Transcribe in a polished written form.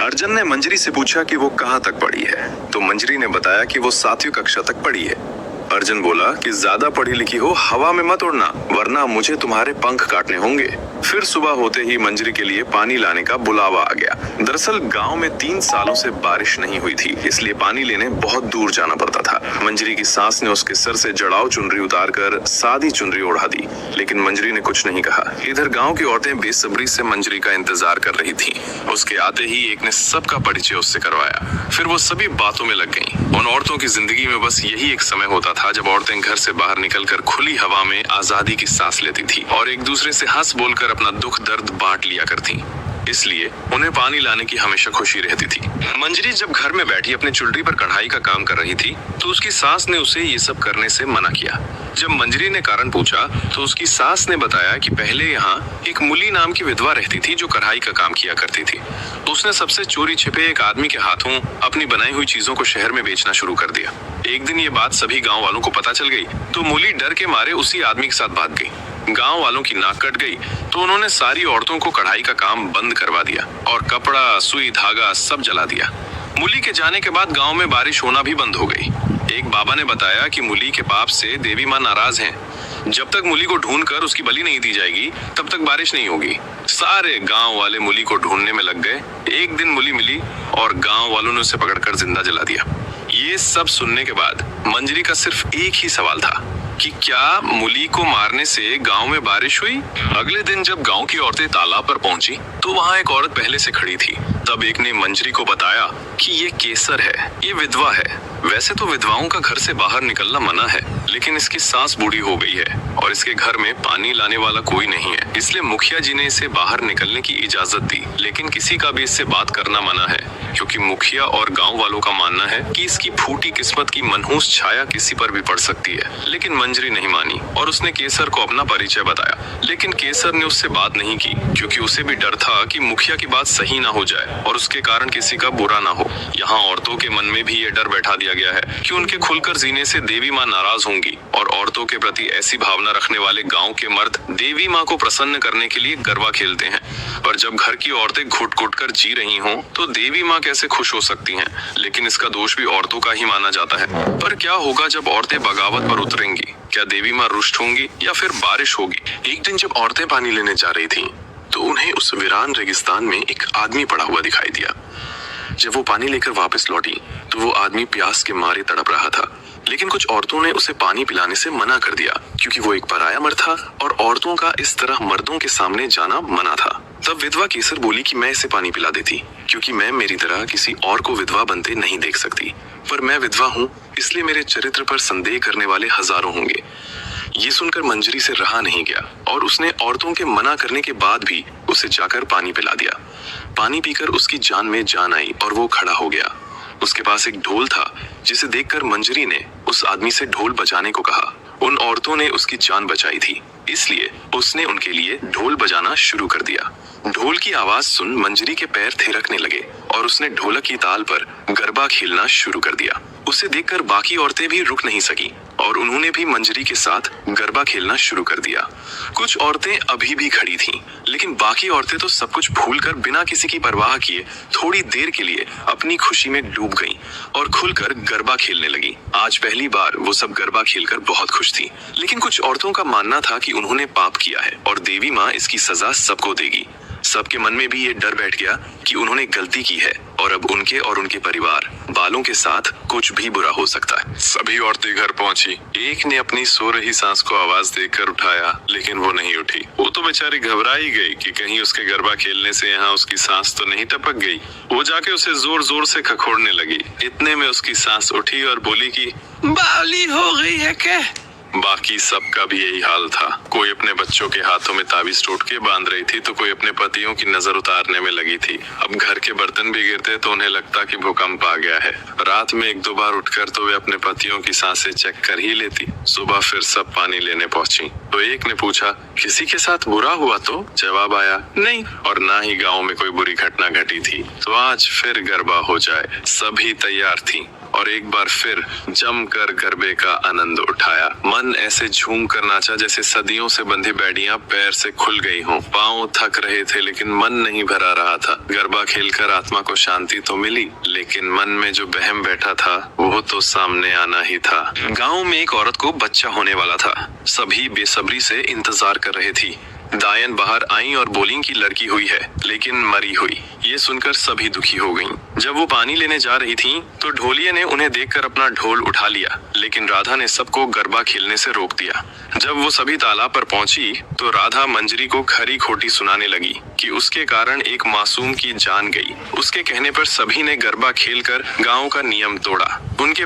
अर्जुन ने मंजरी से पूछा कि वो कहाँ तक पढ़ी है, तो मंजरी ने बताया कि वो 7वीं कक्षा तक पढ़ी है। अर्जुन बोला कि ज्यादा पढ़ी लिखी हो हवा में मत उड़ना, वरना मुझे तुम्हारे पंख काटने होंगे। फिर सुबह होते ही मंजरी के लिए पानी लाने का बुलावा आ गया। दरअसल गांव में 3 सालों से बारिश नहीं हुई थी, इसलिए पानी लेने बहुत दूर जाना पड़ता था। मंजरी की सास ने उसके सर से जड़ाऊ चुनरी उतारकर सादी चुनरी ओढ़ा दी, लेकिन मंजरी ने कुछ नहीं कहा। इधर गाँव की औरतें बेसब्री से मंजरी का इंतजार कर रही थी। उसके आते ही एक ने सबका परिचय उससे करवाया। फिर वो सभी बातों में लग गईं। उन औरतों की जिंदगी में बस यही एक समय होता था जब औरतें घर से बाहर निकलकर खुली हवा में आजादी की सांस लेती थी और एक दूसरे से हंस बोलकर अपना दुख दर्द बांट लिया करती। इसलिए उन्हें पानी लाने की हमेशा खुशी रहती थी। मंजरी जब घर में बैठी अपने चुल्ली पर कढ़ाई का काम कर रही थी, तो उसकी सास ने उसे ये सब करने से मना किया। जब मंजरी ने कारण पूछा, तो उसकी सास ने बताया कि पहले यहाँ एक मुली नाम की विधवा रहती थी जो कढ़ाई का काम किया करती थी। उसने सबसे चोरी छिपे एक आदमी के हाथों अपनी बनाई हुई चीजों को शहर में बेचना शुरू कर दिया। एक दिन ये बात सभी गाँव वालों को पता चल गई, तो मुली डर के मारे उसी आदमी के साथ भाग गई। गांव वालों की नाक कट गई, तो उन्होंने सारी औरतों को कढ़ाई का काम बंद करवा दिया और कपड़ा, सुई, धागा सब जला दिया। मुली के जाने के बाद गांव में बारिश होना भी बंद हो गई। एक बाबा ने बताया कि मुली के पाप से देवी माँ नाराज हैं। जब तक मुली को ढूंढकर उसकी बलि नहीं दी जाएगी, तब तक बारिश नहीं होगी। सारे गांव वाले मुली को ढूंढने में लग गए। एक दिन मुली मिली और गांव वालों ने उसे पकड़कर जिंदा जला दिया। ये सब सुनने के बाद मंजरी का सिर्फ एक ही सवाल था कि क्या मुली को मारने से गांव में बारिश हुई? अगले दिन जब गांव की औरतें तालाब पर पहुंची, तो वहां एक औरत पहले से खड़ी थी। तब एक ने मंजरी को बताया कि ये केसर है, ये विधवा है। वैसे तो विधवाओं का घर से बाहर निकलना मना है, लेकिन इसकी सास बूढ़ी हो गई है और इसके घर में पानी लाने वाला कोई नहीं है, इसलिए मुखिया जी ने इसे बाहर निकलने की इजाजत दी। लेकिन किसी का भी इससे बात करना मना है, क्योंकि मुखिया और गांव वालों का मानना है कि इसकी फूटी किस्मत की मनहूस छाया किसी पर भी पड़ सकती है। लेकिन मंजरी नहीं मानी और उसने केसर को अपना परिचय बताया। लेकिन केसर ने उससे बात नहीं की, क्योंकि उसे भी डर था कि मुखिया की बात सही ना हो जाए और उसके कारण किसी का बुरा ना हो। यहाँ औरतों के मन में भी ये डर बैठा दिया गया है कि उनके खुलकर जीने से देवी माँ नाराज होंगी, और औरतों के प्रति ऐसी भावना रखने वाले गांव के मर्द देवी माँ को प्रसन्न करने के लिए गरबा खेलते हैं। पर जब घर की औरतें घुट घुट कर जी रही हों, तो देवी माँ कैसे खुश हो सकती हैं? लेकिन इसका दोष भी औरतों का ही माना जाता है। पर क्या होगा जब औरतें बगावत पर उतरेंगी? क्या देवी माँ रुष्ट होंगी या फिर बारिश होगी? एक दिन जब औरतें पानी लेने जा रही थीं, तो उन्हें उस वीरान रेगिस्तान में एक आदमी पड़ा हुआ दिखाई दिया। जब वो पानी लेकर वापस लौटी, तो वो आदमी प्यास के मारे तड़प रहा था। लेकिन कुछ औरतों ने उसे पानी पिलाने से मना कर दिया, क्योंकि वो एक पराया मर्द था और औरतों का इस तरह मर्दों के सामने जाना मना था। तब विधवा केसर बोली कि मैं इसे पानी पिला देती, क्योंकि मैं मेरी तरह किसी और को विधवा बनते नहीं देख सकती। पर मैं विधवा हूँ, इसलिए मेरे चरित्र पर संदेह करने वाले हजारों होंगे। ये सुनकर मंजरी से रहा नहीं गया और उसने औरतों के मना करने के बाद भी उसे जाकर पानी पिला दिया। पानी पीकर उसकी जान में जान आई और वो खड़ा हो गया। उसके पास एक ढोल था, जिसे देखकर मंजरी ने उस आदमी से ढोल बजाने को कहा। उन औरतों ने उसकी जान बचाई थी, इसलिए उसने उनके लिए ढोल बजाना शुरू कर दिया। ढोल की आवाज सुन मंजरी के पैर थिरकने लगे और उसने ढोलक की ताल पर गरबा खेलना शुरू कर दिया। उसे देखकर बाकी औरतें भी रुक नहीं सकी और उन्होंने भी मंजरी के साथ गरबा खेलना शुरू कर दिया। कुछ औरतें अभी भी खड़ी थीं, लेकिन बाकी औरतें तो सब कुछ भूलकर बिना किसी की परवाह किए थोड़ी देर के लिए अपनी खुशी में डूब गईं और खुलकर गरबा खेलने लगी। आज पहली बार वो सब गरबा खेलकर बहुत खुश थी। लेकिन कुछ औरतों का मानना था कि उन्होंने पाप किया है और देवी माँ इसकी सजा सबको देगी। सबके मन में भी ये डर बैठ गया कि उन्होंने गलती की है और अब उनके और उनके परिवार वालों के साथ कुछ भी बुरा हो सकता है। सभी औरतें घर पहुंची। एक ने अपनी सो रही सास को आवाज देकर उठाया, लेकिन वो नहीं उठी। वो तो बेचारी घबरा ही गई कि कहीं उसके गरबा खेलने से यहाँ उसकी सांस तो नहीं टपक गई। वो जाके उसे जोर जोर से खखोड़ने लगी। इतने में उसकी सांस उठी और बोली कि बावली हो गई है क्या? बाकी सबका भी यही हाल था। कोई अपने बच्चों के हाथों में ताबीज टोटके बांध रही थी, तो कोई अपने पतियों की नजर उतारने में लगी थी। अब घर के बर्तन भी गिरते तो उन्हें लगता कि भूकंप आ गया है। रात में 1-2 बार उठकर तो वे अपने पतियों की सांसें चेक कर ही लेती। सुबह फिर सब पानी लेने पहुंची, तो एक ने पूछा, किसी के साथ बुरा हुआ? तो जवाब आया, नहीं, और ना ही गाँव में कोई बुरी घटना घटी थी। तो आज फिर गरबा हो जाए। सभी तैयार थी और एक बार फिर जमकर गरबे का आनंद उठाया। मन ऐसे झूम कर नाचा जैसे सदियों से बंधी बेड़ियां पैर से खुल गई हों। पांव थक रहे थे लेकिन मन नहीं भरा रहा था। गरबा खेलकर आत्मा को शांति तो मिली, लेकिन मन में जो बहम बैठा था वो तो सामने आना ही था। गांव में एक औरत को बच्चा होने वाला था। सभी बेसब्री से इंतजार कर रहे थी। दायन बाहर आई और बोली कि लड़की हुई है, लेकिन मरी हुई। ये सुनकर सभी दुखी हो गईं। जब वो पानी लेने जा रही थीं, तो ढोलिये ने उन्हें देखकर अपना ढोल उठा लिया, लेकिन राधा ने सबको गरबा खेलने से रोक दिया। जब वो सभी तालाब पर पहुंची, तो राधा मंजरी को खरी खोटी सुनाने लगी कि उसके कारण एक मासूम की जान गई। उसके कहने पर सभी ने गरबा खेलकर गांव का नियम तोड़ा। उनके